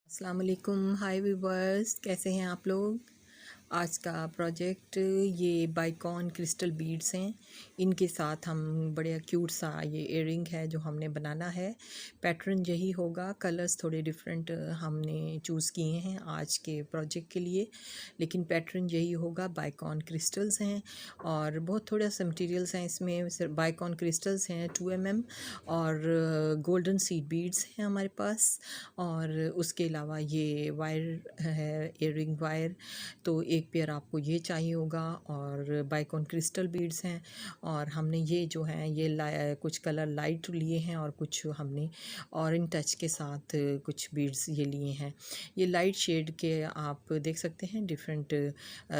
अस्सलाम वालेकुम, हाय व्यूवर्स, कैसे हैं आप लोग। आज का प्रोजेक्ट ये बाइकॉन क्रिस्टल बीड्स हैं। इनके साथ हम बड़े क्यूट सा ये इयररिंग है जो हमने बनाना है। पैटर्न यही होगा, कलर्स थोड़े डिफरेंट हमने चूज़ किए हैं आज के प्रोजेक्ट के लिए, लेकिन पैटर्न यही होगा। बाइकॉन क्रिस्टल्स हैं और बहुत थोड़ा सा मटेरियल्स हैं इसमें। सिर्फ बाइकॉन क्रिस्टल्स हैं 2 mm और गोल्डन सीड बीड्स हैं हमारे पास, और उसके अलावा ये वायर है, इयररिंग वायर। तो एक पेयर आपको ये चाहिए होगा, और बाइकॉन क्रिस्टल बीड्स हैं। और हमने ये जो हैं ये कुछ कलर लाइट लिए हैं और कुछ हमने ऑरेंज टच के साथ कुछ बीड्स ये लिए हैं। ये लाइट शेड के आप देख सकते हैं। डिफरेंट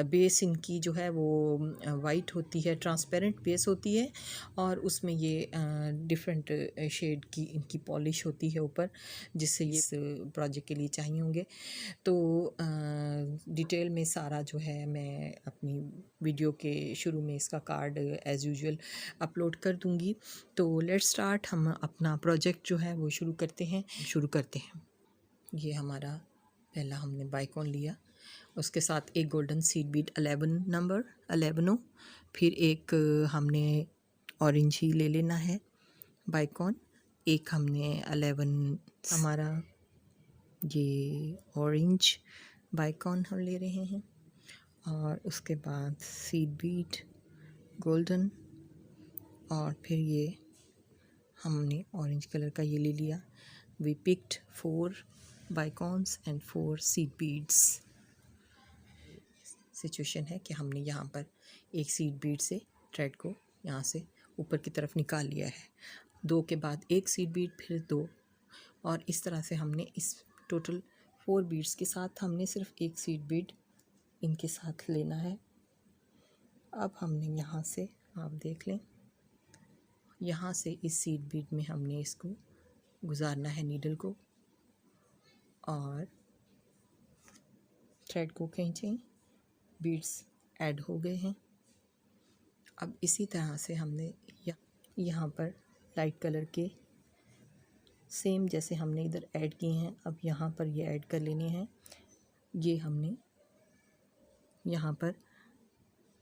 बेस इनकी जो है वो वाइट होती है, ट्रांसपेरेंट बेस होती है, और उसमें ये डिफरेंट शेड की इनकी पॉलिश होती है ऊपर, जिससे ये इस प्रोजेक्ट के लिए चाहिए होंगे। तो डिटेल में सारा जो है मैं अपनी वीडियो के शुरू में इसका कार्ड एज़ यूजुअल अपलोड कर दूंगी। तो लेट्स स्टार्ट, हम अपना प्रोजेक्ट जो है वो शुरू करते हैं। ये हमारा पहला हमने बाइकॉन लिया, उसके साथ एक गोल्डन सीड बीट 11 नंबर 11, फिर एक हमने ऑरेंज ही ले लेना है बाइकॉन, एक हमने 11 हमारा ये ऑरेंज बाइकॉन हम ले रहे हैं, और उसके बाद सीड बीट गोल्डन, और फिर ये हमने ऑरेंज कलर का ये ले लिया। We picked 4 bicones and 4 seed beads. Situation है कि हमने यहाँ पर एक सीड बीड से थ्रेड को यहाँ से ऊपर की तरफ निकाल लिया है, 2 के बाद एक सीड बीड, फिर 2, और इस तरह से हमने इस टोटल 4 बीड्स के साथ हमने सिर्फ एक सीड बीड इनके साथ लेना है। अब हमने यहाँ से आप देख लें, यहाँ से इस सीड बीड में हमने इसको गुजारना है नीडल को, और थ्रेड को खींचें, बीड्स ऐड हो गए हैं। अब इसी तरह से हमने यहाँ पर लाइट कलर के सेम जैसे हमने इधर ऐड किए हैं, अब यहाँ पर ये ऐड कर लेने हैं। ये हमने यहाँ पर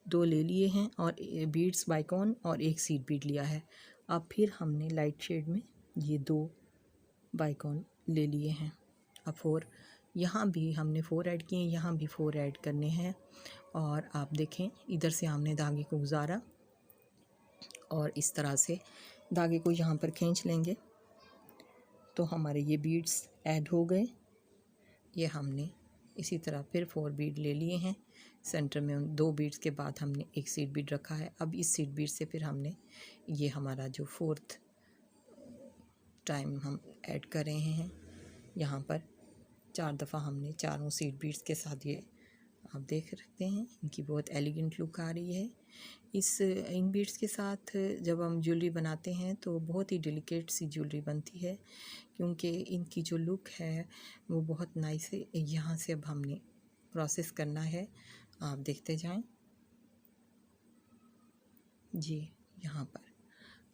2 ले लिए हैं और बीड्स बाइकॉन और एक सीड बीड लिया है। अब फिर हमने लाइट शेड में ये 2 बाइकॉन ले लिए हैं। अब 4 यहाँ भी हमने 4 ऐड किए, यहाँ भी 4 ऐड करने हैं। और आप देखें, इधर से हमने धागे को गुजारा और इस तरह से धागे को यहाँ पर खींच लेंगे तो हमारे ये बीड्स ऐड हो गए। ये हमने इसी तरह फिर 4 बीड ले लिए हैं। सेंटर में 2 बीड्स के बाद हमने एक सीड बीड रखा है। अब इस सीड बीड से फिर हमने ये हमारा जो 4th टाइम हम ऐड कर रहे हैं, यहाँ पर 4 दफ़ा हमने चारों सीड बीड्स के साथ ये आप देख सकते हैं, इनकी बहुत एलिगेंट लुक आ रही है। इन बीड्स के साथ जब हम ज्वेलरी बनाते हैं तो बहुत ही डेलिकेट सी ज्वेलरी बनती है, क्योंकि इनकी जो लुक है वो बहुत नाइस है। यहाँ से अब हमने प्रोसेस करना है, आप देखते जाएं जी। यहाँ पर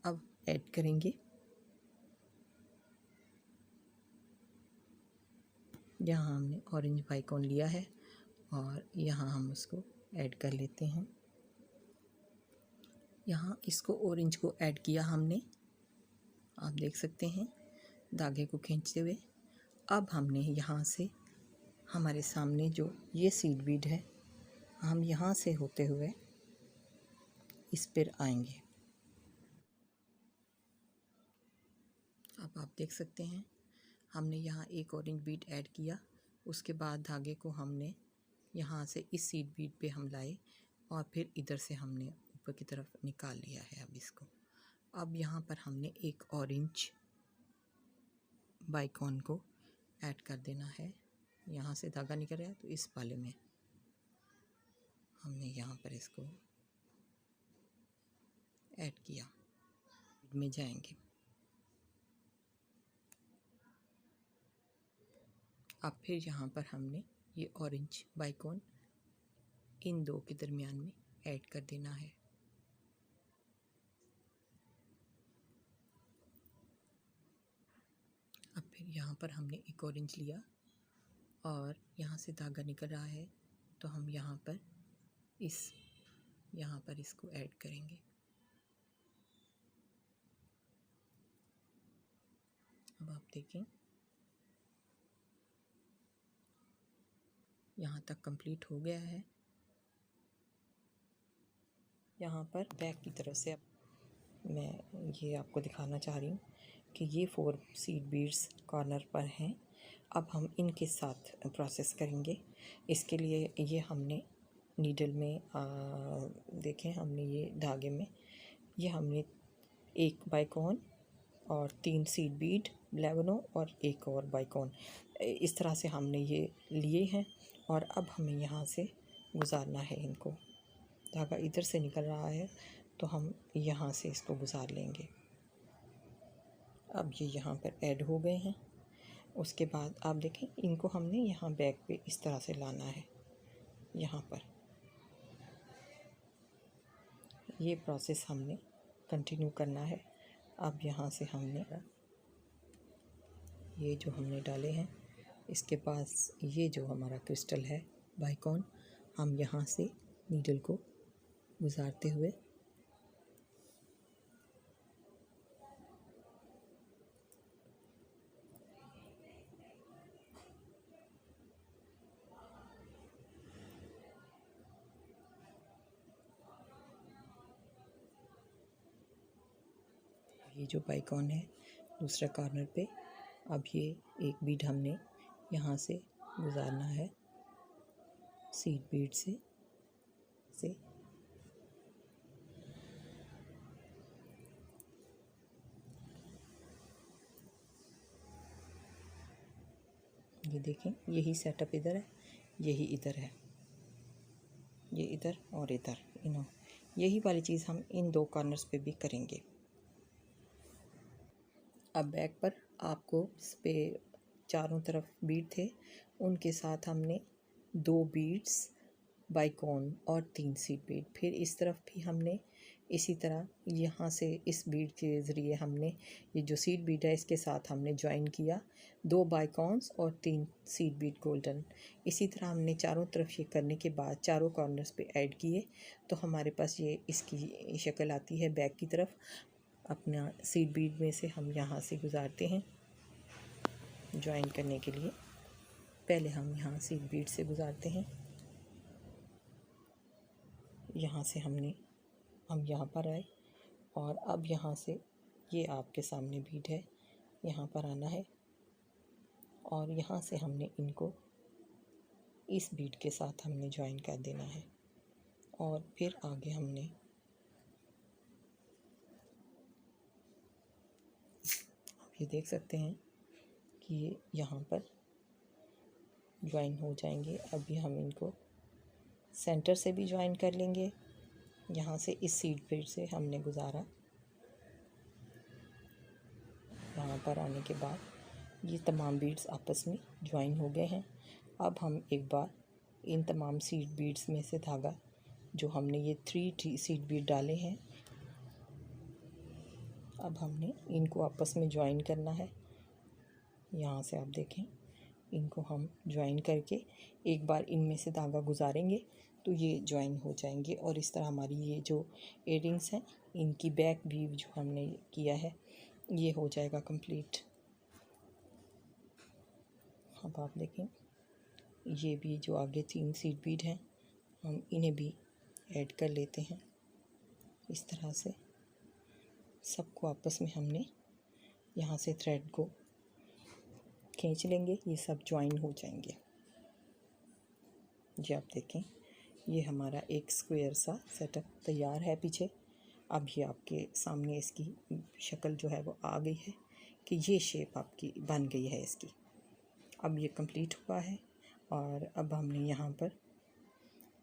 अब ऐड करेंगे, यहाँ हमने ऑरेंज बाइकॉन लिया है और यहाँ हम उसको ऐड कर लेते हैं। यहाँ इसको ऑरेंज को ऐड किया हमने, आप देख सकते हैं धागे को खींचते हुए। अब हमने यहाँ से हमारे सामने जो ये सीड बीड है, हम यहाँ से होते हुए इस पर आएंगे। अब आप देख सकते हैं हमने यहाँ एक ऑरेंज बीड ऐड किया, उसके बाद धागे को हमने यहाँ से इस सीड बीड पे हम लाए और फिर इधर से हमने ऊपर की तरफ निकाल लिया है। अब इसको अब यहाँ पर हमने एक ऑरेंज बाइकॉन को ऐड कर देना है। यहाँ से धागा निकल रहा है तो इस वाले में हमने यहाँ पर इसको ऐड किया, में जाएंगे। अब फिर यहाँ पर हमने ये ऑरेंज बाइकॉन इन 2 के दरमियान में ऐड कर देना है। अब फिर यहाँ पर हमने एक ऑरेंज लिया और यहाँ से धागा निकल रहा है, तो हम यहाँ पर इसको ऐड करेंगे। अब आप देखें यहाँ तक कंप्लीट हो गया है। यहाँ पर बैक की तरफ से अब मैं ये आपको दिखाना चाह रही हूँ कि ये 4 सीड बीड्स कॉर्नर पर हैं। अब हम इनके साथ प्रोसेस करेंगे। इसके लिए ये हमने नीडल में देखें, हमने ये धागे में ये हमने 1 बाइकॉन और 3 सीड बीड लेवनो और एक और बाइकॉन, इस तरह से हमने ये लिए हैं। और अब हमें यहाँ से गुजारना है इनको। धागा इधर से निकल रहा है, तो हम यहाँ से इसको गुजार लेंगे। अब ये यहाँ पर ऐड हो गए हैं। उसके बाद आप देखें इनको हमने यहाँ बैक पे इस तरह से लाना है। यहाँ पर ये प्रोसेस हमने कंटिन्यू करना है। अब यहाँ से हमने ये जो हमने डाले हैं, इसके पास ये जो हमारा क्रिस्टल है बाइकॉन, हम यहाँ से नीडल को गुजारते हुए ये जो बाइकॉन है दूसरे कॉर्नर पे, अब ये एक बीड हमने यहाँ से गुजारना है सीड बीड से ये देखें यही सेटअप इधर है, यही इधर है, ये इधर और इधर, यही वाली चीज़ हम इन 2 कॉर्नर्स पे भी करेंगे। अब बैक पर आपको इस पे चारों तरफ बीड थे, उनके साथ हमने 2 बीड्स बाइकॉन और 3 सीड बीड, फिर इस तरफ भी हमने इसी तरह यहाँ से इस बीड के ज़रिए हमने ये जो सीड बीड है इसके साथ हमने ज्वाइन किया 2 बाइकॉन्स और 3 सीड बीड गोल्डन। इसी तरह हमने चारों तरफ ये करने के बाद चारों कॉर्नर्स पे ऐड किए, तो हमारे पास ये इसकी शक्ल आती है बैक की तरफ। अपना सीड बीड में से हम यहाँ से गुजारते हैं ज्वाइन करने के लिए। पहले हम यहाँ सीड बीड से गुजारते हैं, यहाँ से हम यहाँ पर आए और अब यहाँ से ये आपके सामने बीड है, यहाँ पर आना है और यहाँ से हमने इनको इस बीड के साथ हमने ज्वाइन कर देना है। और फिर आगे हमने ये देख सकते हैं कि ये यहाँ पर ज्वाइन हो जाएंगे। अभी हम इनको सेंटर से भी ज्वाइन कर लेंगे। यहाँ से इस सीड बीड से हमने गुजारा, यहाँ पर आने के बाद ये तमाम बीड्स आपस में ज्वाइन हो गए हैं। अब हम एक बार इन तमाम सीड बीड्स में से धागा जो हमने ये 3 सीड बीड डाले हैं, अब हमने इनको आपस में ज्वाइन करना है। यहाँ से आप देखें इनको हम ज्वाइन करके एक बार इनमें से धागा गुजारेंगे तो ये ज्वाइन हो जाएंगे और इस तरह हमारी ये जो इयररिंग्स हैं इनकी बैक वीव जो हमने किया है ये हो जाएगा कंप्लीट। अब आप देखें ये भी जो आगे 3 सीड बीड हैं हम इन्हें भी ऐड कर लेते हैं। इस तरह से सबको आपस में हमने यहाँ से थ्रेड को खींच लेंगे, ये सब ज्वाइन हो जाएंगे। जी आप देखें ये हमारा एक स्क्वायर सा सेटअप तैयार है पीछे। अब ये आपके सामने इसकी शक्ल जो है वो आ गई है कि ये शेप आपकी बन गई है इसकी। अब ये कंप्लीट हुआ है और अब हमने यहाँ पर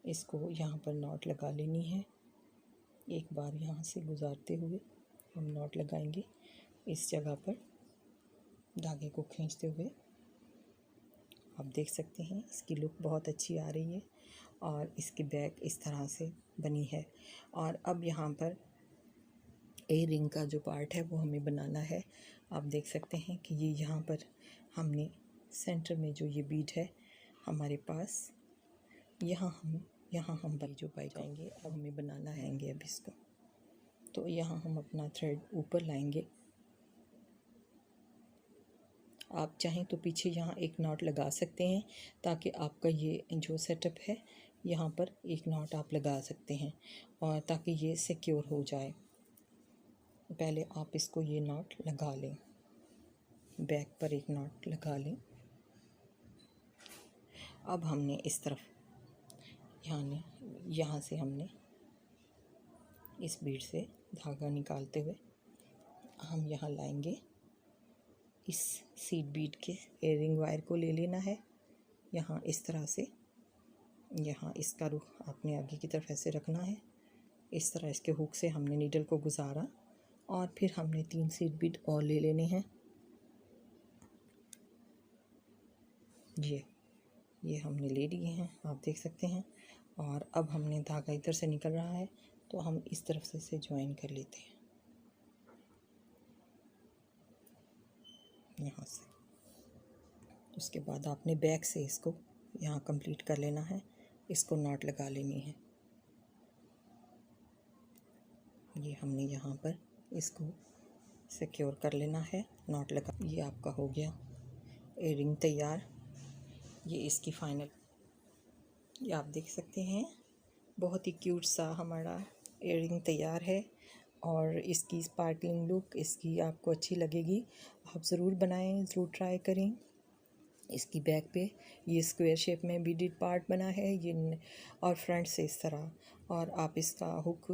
इसको यहाँ पर नॉट लगा लेनी है। एक बार यहाँ से गुजारते हुए हम नॉट लगाएंगे इस जगह पर धागे को खींचते हुए। आप देख सकते हैं इसकी लुक बहुत अच्छी आ रही है और इसकी बैक इस तरह से बनी है। और अब यहाँ पर ए रिंग का जो पार्ट है वो हमें बनाना है। आप देख सकते हैं कि ये यहाँ पर हमने सेंटर में जो ये बीड है हमारे पास यहाँ हम जो पाई जाएंगे। अब हमें बनाना है अब इसको, तो यहाँ हम अपना थ्रेड ऊपर लाएंगे। आप चाहें तो पीछे यहाँ एक नॉट लगा सकते हैं, ताकि आपका ये जो सेटअप है यहाँ पर एक नॉट आप लगा सकते हैं, और ताकि ये सिक्योर हो जाए। पहले आप इसको ये नॉट लगा लें, बैक पर एक नॉट लगा लें। अब हमने इस तरफ यहाँ से हमने इस बीड से धागा निकालते हुए हम यहाँ लाएंगे। इस सीड बीड के एयरिंग वायर को ले लेना है, यहाँ इस तरह से। यहाँ इसका रुख आपने आगे की तरफ ऐसे रखना है। इस तरह इसके हुक से हमने नीडल को गुजारा, और फिर हमने 3 सीड बीड और ले लेने हैं। ये हमने ले लिए हैं, आप देख सकते हैं। और अब हमने धागा इधर से निकल रहा है, तो हम इस तरफ से इसे ज्वाइन कर लेते हैं यहाँ से। उसके बाद आपने बैक से इसको यहाँ कंप्लीट कर लेना है, इसको नॉट लगा लेनी है। ये हमने यहाँ पर इसको सिक्योर कर लेना है, नॉट लगा। ये आपका हो गया एयरिंग तैयार। ये इसकी फाइनल, ये आप देख सकते हैं, बहुत ही क्यूट सा हमारा एयरिंग तैयार है। और इसकी स्पार्कलिंग लुक इसकी आपको अच्छी लगेगी। आप ज़रूर बनाएं, ज़रूर ट्राई करें। इसकी बैक पे ये स्क्वायर शेप में बीडेड पार्ट बना है ये, और फ्रंट से इस तरह। और आप इसका हुक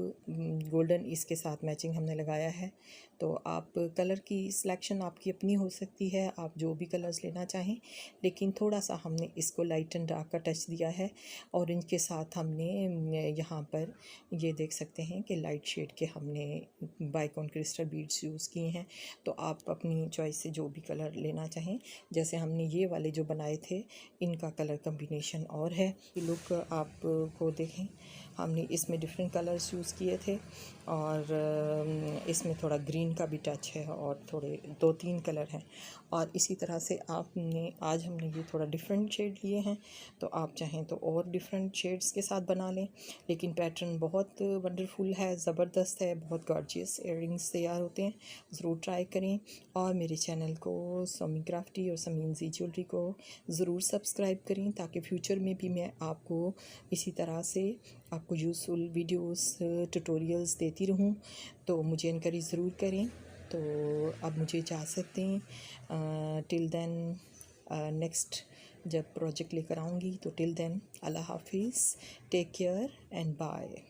गोल्डन इसके साथ मैचिंग हमने लगाया है। तो आप कलर की सिलेक्शन आपकी अपनी हो सकती है, आप जो भी कलर्स लेना चाहें, लेकिन थोड़ा सा हमने इसको लाइट एंड डार्क का टच दिया है। ऑरेंज के साथ हमने यहाँ पर ये देख सकते हैं कि लाइट शेड के हमने बाइकॉन क्रिस्टल बीड्स यूज़ किए हैं। तो आप अपनी चॉइस से जो भी कलर लेना चाहें, जैसे हमने ये वाले जो बनाए थे इनका कलर कम्बिनेशन और है। लुक आपको देखें, हमने इसमें डिफरेंट कलर्स यूज़ किए थे, और इसमें थोड़ा ग्रीन का भी टच है, और थोड़े 2-3 कलर हैं। और इसी तरह से आज हमने ये थोड़ा डिफरेंट शेड लिए हैं, तो आप चाहें तो और डिफरेंट शेड्स के साथ बना लें। लेकिन पैटर्न बहुत वंडरफुल है, ज़बरदस्त है, बहुत गॉर्जियस इयररिंग्स तैयार होते हैं। ज़रूर ट्राई करें, और मेरे चैनल को समी क्राफ्टी और समीन जी ज्वेलरी को ज़रूर सब्सक्राइब करें, ताकि फ्यूचर में भी मैं आपको इसी तरह से आपको यूज़फुल वीडियोस ट्यूटोरियल्स देती रहूं। तो मुझे इनकरेज ज़रूर करें। तो अब मुझे इजाज़त दें, टिल देन नेक्स्ट जब प्रोजेक्ट लेकर आऊँगी, तो टिल देन अल्लाह हाफिज़, टेक केयर एंड बाय।